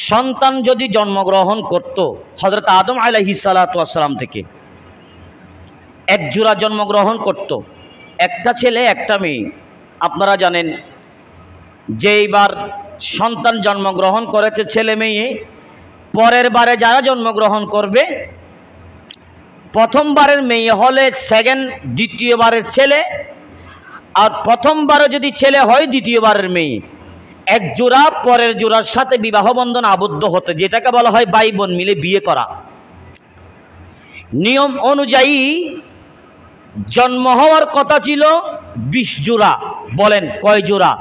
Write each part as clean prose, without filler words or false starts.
সন্তান যদি জন্মগ্রহণ করত হযরত আদম আলাইহিস সালাতু ওয়াস সালাম থেকে, এক জোড়া জন্মগ্রহণ করত, একটা ছেলে একটা মেয়ে। আপনারা জানেন যে এইবার সন্তান জন্মগ্রহণ করেছে ছেলে মেয়ে, পরের বারে যারা জন্মগ্রহণ করবে, প্রথমবারের মেয়ে হলে দ্বিতীয়বারের ছেলে, আর প্রথমবারে যদি ছেলে হয় দ্বিতীয়বারের মেয়ে। এক জোড়া পরের জোড়ার সাথে বিবাহ বন্ধন আবদ্ধ হতে, যেটাকে বলা হয় ভাই বোন মিলে বিয়ে করা। নিয়ম অনুযায়ী জন্ম হওয়ার কথা ছিল 20 জোড়া। বলেন কয় জোড়া?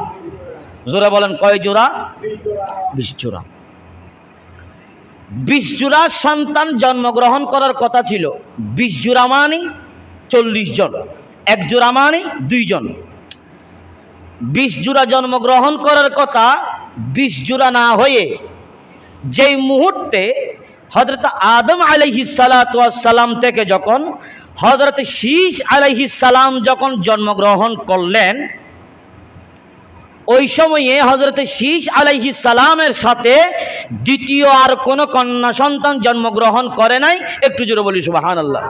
জোড়া বলেন কয় জোড়া? 20 জোড়া। 20 জোড়া সন্তান জন্মগ্রহণ করার কথা ছিল। 20 জোড়া মানে 40 জন, এক জোড়া মানে 2 জন। 20 জোড়া জন্মগ্রহণ করার কথা 20 জোড়া না হয়ে যেই মুহূর্তে হযরত আদম আলাইহিস সালাতু ওয়াস সালাম থেকে যখন হযরত শীস আলাইহিস সালাম যখন জন্মগ্রহণ করলেন, ওই সময়ে হযরত শীস আলাইহিস সালামের সাথে দ্বিতীয় আর কোনো কন্যা সন্তান জন্মগ্রহণ করে নাই। একটু জোরে বলি সুবহানাল্লাহ।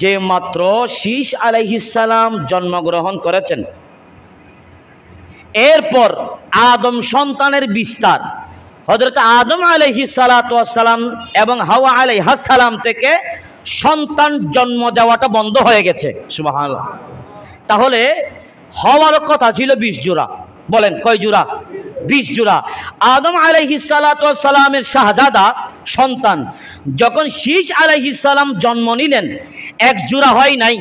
যে মাত্র শীস আলাইহিস সালাম জন্মগ্রহণ করেছেন, এরপর আদম সন্তানের বিস্তার। হযরত আদম আলাইহিস সালাতু ওয়াস সালাম এবং হাওয়া আলাইহাস সালাম থেকে সন্তান জন্ম দেওয়াটা বন্ধ হয়ে গেছে। সুবহানাল্লাহ। তাহলে হওয়ার কথা ছিল 20 জোড়া। বলেন কয় জোড়া? 20 জোড়া। আদম আলাইহিস সালাতু ওয়াস সালামের শাহজাদা সন্তান যখন শীস আলাইহিস সালাম জন্ম নিলেন, এক জোড়া হয় নাই,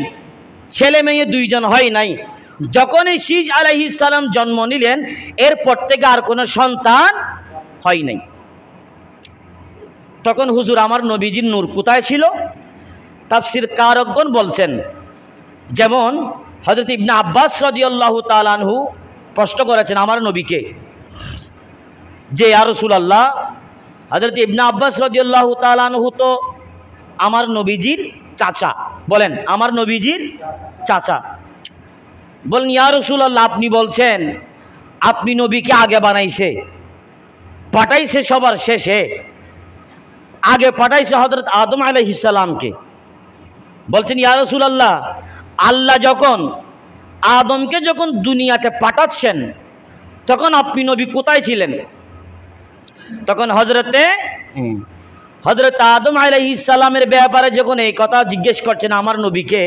ছেলে মেয়ে 2 জন হয় নাই। যখনই শীস আলাইহিস সালাম জন্ম নিলেন, এরপর থেকে আর কোনো সন্তান হয় নাই। তখন হুজুর আমার নবীজির নূর কোথায় ছিল? তাফসীর কারকগণ বলছেন, যেমন হযরত ইবনে আব্বাস রাদিয়াল্লাহু তাআলা আনহু প্রশ্ন করেছেন আমার নবীকে যে ইয়া রাসূলুল্লাহ, হযরত ইবনে আব্বাস রাদিয়াল্লাহু তাআলা আনহু তো আমার নবীজির চাচা। বলেন আমার নবীজির চাচা। বলেন ইয়া রাসূলুল্লাহ, আপনি বলছেন আপনি নবীকে আগে বানাইছে, পাঠাইছে সবার শেষে, আগে পাঠাইছে হযরত আদম আলাইহিস সালামকে। বলছেন ইয়া রাসূলুল্লাহ, আল্লাহ যখন আদমকে যখন দুনিয়াতে পাঠাচ্ছেন, তখন আপনি নবী কোথায় ছিলেন? তখন হযরত আদম আলাইহিস সালামের ব্যাপারে যখন এই কথা জিজ্ঞেস করছেন আমার নবীকে,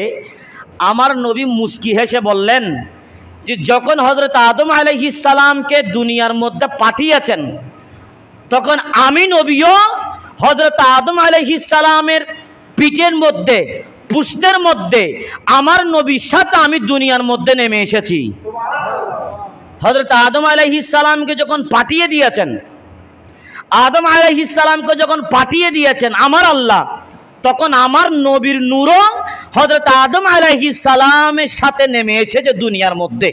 আমার নবী মুস্কি হেসে বললেন যে যখন হযরত আদম আলাইহিস সালামকে দুনিয়ার মধ্যে পাঠিয়েছেন, তখন আমি নবীও হযরত আদম আলাইহিস সালামের পিঠের মধ্যে, পুষ্টের মধ্যে আমার নবীর সাথে আমি দুনিয়ার মধ্যে নেমে এসেছি। হযরত আদম আলাইহিস সালামকে যখন পাঠিয়ে দিয়েছেন, আদম আলাইহিস সালামকে যখন পাঠিয়ে দিয়েছেন আমার আল্লাহ, তখন আমার নবীর নূরও হযরত আদম আলাইহিস সালামের সাথে নেমে এসেছে দুনিয়ার মধ্যে।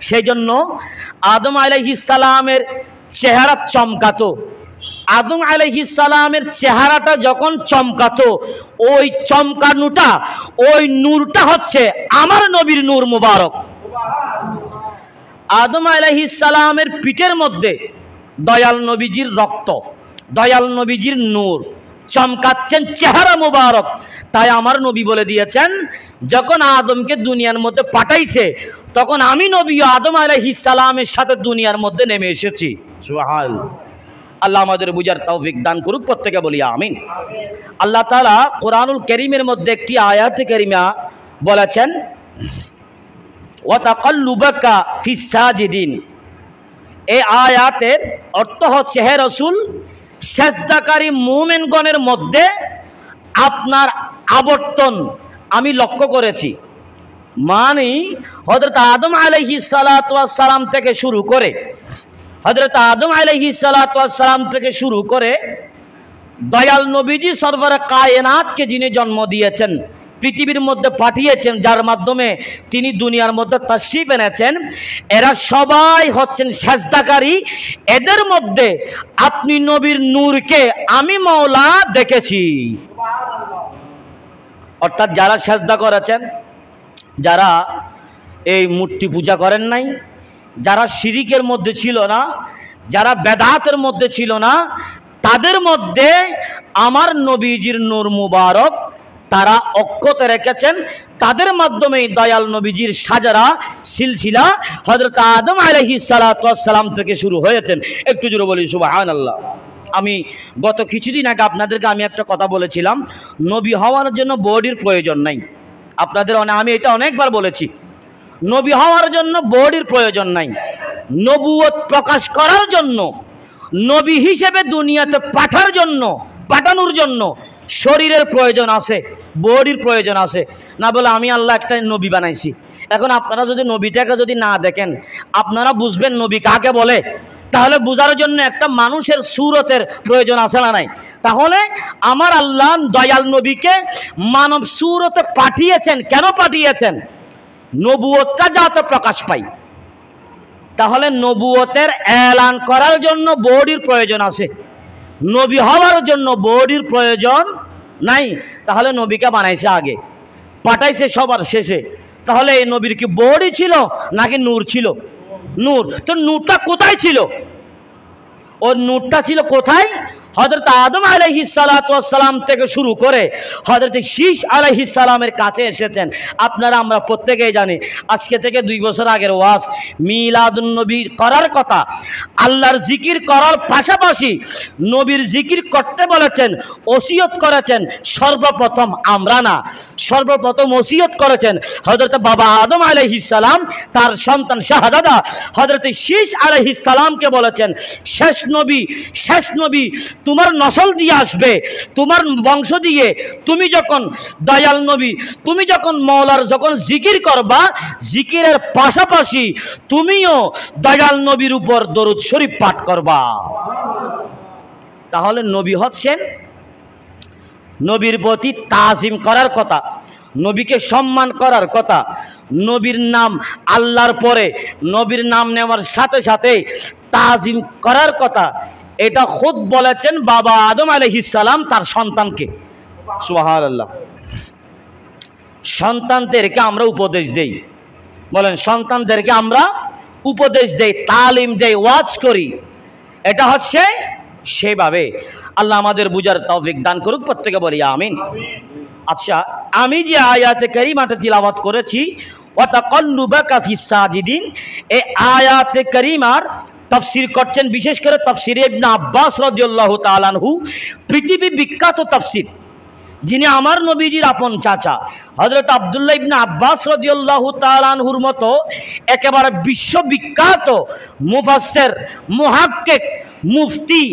সেই জন্য আদম আলাইহিস সালামের চেহারা চমকাতো। আদম আলাইহিস সালামের চেহারাটা যখন চমকাতো, ওই চমকানোটা, ওই নূরটা হচ্ছে আমার নবীর নূর মুবারক। আদম আলাইহিস সালামের পিঠের মধ্যে দয়াল নবীজির রক্ত, দয়াল নবীজির নূর চমকাচ্ছেন চেহারা মুবারক। তাই আমার নবী বলে দিয়েছেন যখন আদমকে দুনিয়ার মধ্যে পাঠাইছে, তখন আমি নবী আদম আলাইহিস সালামের সাথে দুনিয়ার মধ্যে নেমে এসেছি। সুবহানাল্লাহ। আল্লাহ আমাদের বুঝার তৌফিক দান করুক, প্রত্যেকে বলি আমিন। আল্লাহ তাআলা কোরআনুল কারীমের মধ্যে একটি আয়াতে কারিমা বলেছেন ওয়া তাকাল্লুবাকা ফিস সাজিদিন। এই আয়াতের অর্থ হচ্ছে হে রাসূল, সেজদাকারী মুমিনগণের মধ্যে আপনার আবর্তন আমি লক্ষ্য করেছি। মানে হযরত আদম আলাইহিস সালাতু ওয়াস সালাম থেকে শুরু করে, হযরত আদম আলাইহিস সালাতু ওয়াস সালাম থেকে শুরু করে দয়াল নবীজি সরওয়ারে কায়নাতকে যিনি জন্ম দিয়েছেন, পৃথিবীর মধ্যে পাঠিয়েছেন, যার মাধ্যমে তিনি দুনিয়ার মধ্যে তাশরীফ এনেছেন, এরা সবাই হচ্ছেন সেজদাকারী। এদের মধ্যে আপনি নবীর নূরকে আমি মাওলা দেখেছি। অর্থাৎ যারা সেজদা করেছেন, যারা এই মূর্তি পূজা করেন নাই, যারা শিরিকের মধ্যে ছিল না, যারা বেদাতের মধ্যে ছিল না, তাদের মধ্যে আমার নবীজির নূর মুবারক তারা অক্ষত রেখেছেন। তাদের মাধ্যমেই দয়াল নবীজির সাজারা সিলসিলা হযরত আদম আলাইহিস সালাতু ওয়াস সালাম থেকে শুরু হয়েছেন। একটু জোরে বলি সুবহানাল্লাহ। আমি গত কিছুদিন আগে আপনাদেরকে আমি একটা কথা বলেছিলাম, নবী হওয়ার জন্য বডির প্রয়োজন নাই। আপনাদের আমি এটা অনেকবার বলেছি, নবী হওয়ার জন্য বডির প্রয়োজন নাই। নবুয়ত প্রকাশ করার জন্য, নবী হিসেবে দুনিয়াতে পাঠানোর জন্য শরীরের প্রয়োজন আছে, বডির প্রয়োজন আছে। না বলে আমি আল্লাহ একটা নবী বানাইছি। এখন আপনারা যদি নবীটাকে যদি না দেখেন, আপনারা বুঝবেন নবী কাকে বলে? তাহলে বোঝার জন্য একটা মানুষের সুরতের প্রয়োজন আছে না নাই? তাহলে আমার আল্লাহ দয়াল নবীকে মানব সুরতে পাঠিয়েছেন। কেন পাঠিয়েছেন? নবুয়তটা যাতে প্রকাশ পায়। তাহলে নবুয়তের এলান করার জন্য বডির প্রয়োজন আছে, নবী হওয়ার জন্য বডির প্রয়োজন নাই। তাহলে নবীকে বানাইছে আগে, পাঠাইছে সবার শেষে। তাহলে এই নবীর কি বডি ছিল নাকি নূর ছিল? নূর। তো নূরটা কোথায় ছিল? ও নূরটা ছিল কোথায়? হযরত আদম আলাইহিস সালাতু ওয়াস সালাম থেকে শুরু করে হযরত শীস আলাইহিস সালামের কাছে এসেছেন। আপনারা আমরা প্রত্যেকেই জানি, আজকে থেকে 2 বছর আগের ওয়াজ মিলাদুন নবী করার কথা। আল্লাহর জিকির করার পাশাপাশি নবীর জিকির করতে বলেছেন, ওসিয়ত করেছেন। সর্বপ্রথম আমরা না, সর্বপ্রথম ওসিয়ত করেছেন হযরত বাবা আদম আলাইহিস সালাম। তার সন্তান শাহজাদা হযরত শীস আলাইহিস সালামকে বলেছেন, শেষ নবী তোমার নসল দিয়ে আসবে, তোমার বংশ দিয়ে তুমি যখন দয়াল নবী, তুমি যখন মওলার যখন জিকির করবা, জিকিরের পাশাপাশি তুমিও দয়াল নবীর উপর দরুদ শরীফ পাঠ করবা। তাহলে নবী হচ্ছেন, নবীর প্রতি তাজিম করার কথা, নবীকে সম্মান করার কথা। নবীর নাম আল্লাহর পরে নবীর নাম নেওয়ার সাথে সাথে তাজিম করার কথা। এটা খুদ বলেছেন বাবা আদম আলাইহিস সালাম তার সন্তানকে। সুবহানাল্লাহ। সন্তানদেরকে আমরা উপদেশ দেই, বলেন সন্তানদেরকে আমরা উপদেশ দেই, তালিম দেই, ওয়াজ করি। এটা হচ্ছে সেভাবে। আল্লাহ আমাদের বুঝার তৌফিক দান করুক, প্রত্যেকে বলি আমিন। আচ্ছা, আমি যে আয়াতে কারিমাটা তিলাওয়াত করেছি, ওয়া তাকাল্লুবাকা ফিস সাজিদিন, এই আয়াতে কারিমার তাফসীর করছেন বিশেষ করে তাফসীরে ইবনে আব্বাস রাদিয়াল্লাহু তাআলা আনহু, পৃথিবী বিখ্যাত তাফসীর, যিনি আমার নবীজির আপন চাচা হযরত আব্দুল্লাহ ইবনে আব্বাস রাদিয়াল্লাহু তাআলা আনহুর মতো একেবারে বিশ্ববিখ্যাত মুফাসসির, মুহাক্কিক, মুফতি,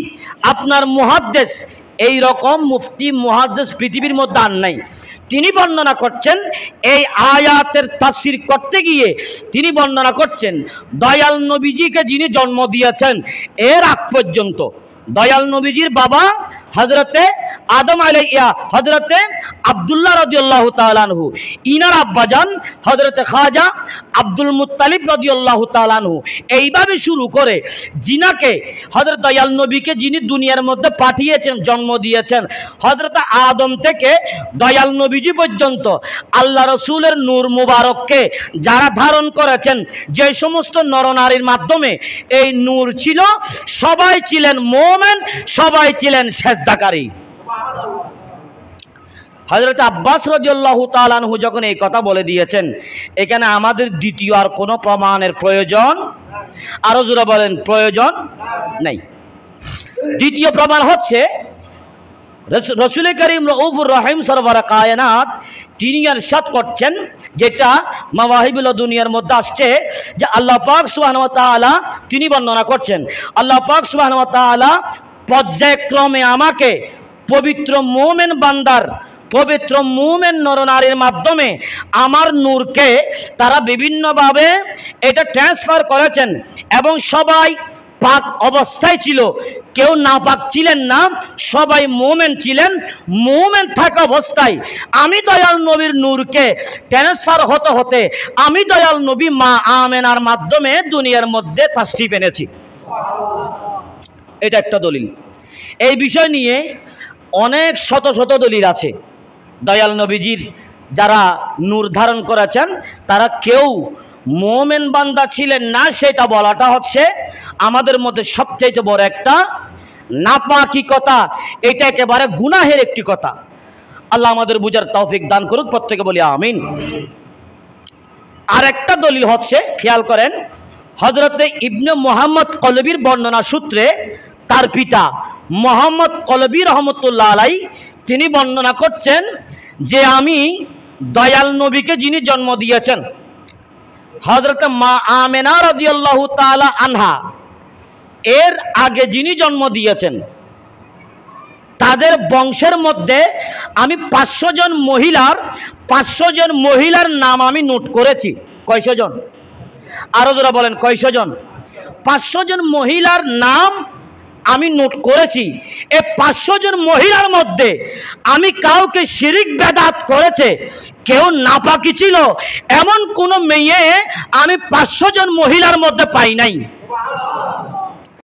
আপনার মুহাদ্দিস, এই রকম মুফতি মুহাদ্দিস পৃথিবীর মধ্যে আর নাই। তিনি বর্ণনা করছেন, এই আয়াতের তাফসীর করতে গিয়ে তিনি বর্ণনা করছেন দয়াল নবীজিকে যিনি জন্ম দিয়েছেন এর আগ পর্যন্ত দয়াল নবীজির বাবা হযরতে আদম হযরতে আব্দুল্লাহ রাদিয়াল্লাহু তাআলা আনহু, ইনার আব্বাজান হযরতে খাজা আব্দুল মুত্তালিব রাদিয়াল্লাহু তাআলা আনহু, এইভাবে শুরু করে জিনাকে হযরত দয়াল নবীকে যিনি দুনিয়ার মধ্যে পাঠিয়েছেন, জন্ম দিয়েছেন, হযরত আদম থেকে দয়াল নবীজি পর্যন্ত আল্লাহ রাসূলের নূর মুবারককে যারা ধারণ করেছেন, যে সমস্ত নরনারীর মাধ্যমে এই নূর ছিল, সবাই ছিলেন মুমিন, সবাই ছিলেন সেজদাকারী। হযরত আব্বাস রাদিয়াল্লাহু তাআলা আনহু যখন এই কথা বলে দিয়েছেন, এখানে আমাদের দ্বিতীয় আর কোনো প্রমাণের প্রয়োজন, আরো জোরে বলেন, প্রয়োজন নাই। দ্বিতীয় প্রমাণ হচ্ছে রাসূল করিম রউফুর রহিম সরওয়ার কায়নাত তিনি ইরশাদ করছেন, যেটা মাওয়াহিবুল দুনিয়ার মধ্যে আসছে, যে আল্লাহ পাক সুবহানাহু ওয়া তাআলা তিনি বর্ণনা করছেন, আল্লাহ পাক সুবহানাহু ওয়া তাআলা পর্যায়ক্রমে আমাকে পবিত্র মুমিন বান্দার, পবিত্র মুমিন নরনারীর মাধ্যমে আমার নূরকে তারা বিভিন্নভাবে এটা ট্রান্সফার করেছেন, এবং সবাই পাক অবস্থায় ছিল, কেউ নাপাক ছিলেন না, সবাই মুমিন ছিলেন। মুমিন থাকা অবস্থায় আমি দয়াল নবীর নূরকে ট্রান্সফার হতে হতে আমি দয়াল নবী মা আমেনার মাধ্যমে দুনিয়ার মধ্যে তাশরীফ এনেছি। এটা একটা দলিল। এই বিষয় নিয়ে অনেক শত শত দলিল আছে। দয়াল নবীজির যারা নূর ধারণ করেছেন তারা কেউ মোমেন বান্দা ছিলেন না, সেটা বলাটা হচ্ছে আমাদের মধ্যে সবচাইতে বড় একটা নাপাকি কথা। এটা একেবারে গুনাহের একটি কথা। আল্লাহ আমাদের বুঝার তৌফিক দান করুক, প্রত্যেকে বলি আমিন। আর একটা দলিল হচ্ছে, খেয়াল করেন, হযরতে ইবনে মুহাম্মদ কলবির বর্ণনা সূত্রে তার পিতা মুহাম্মদ কলবি রহমতুল্লাহ আলাই তিনি বর্ণনা করছেন যে আমি দয়াল নবীকে যিনি জন্ম দিয়েছেন, হযরতে মা আমেনা রাদিয়াল্লাহু তাআলা আনহা এর আগে যিনি জন্ম দিয়েছেন, তাদের বংশের মধ্যে আমি 500 জন মহিলার নাম আমি নোট করেছি। কয়শো জন? আরো যারা বলেন কয়শো জন? 500 জন মহিলার নাম আমি নোট করেছি। এই 500 জন মহিলার মধ্যে আমি কাউকে শিরিক বেদাত করেছে, কেউ নাপাকি ছিল, এমন কোন মেয়ে আমি 500 জন মহিলার মধ্যে পাই নাই।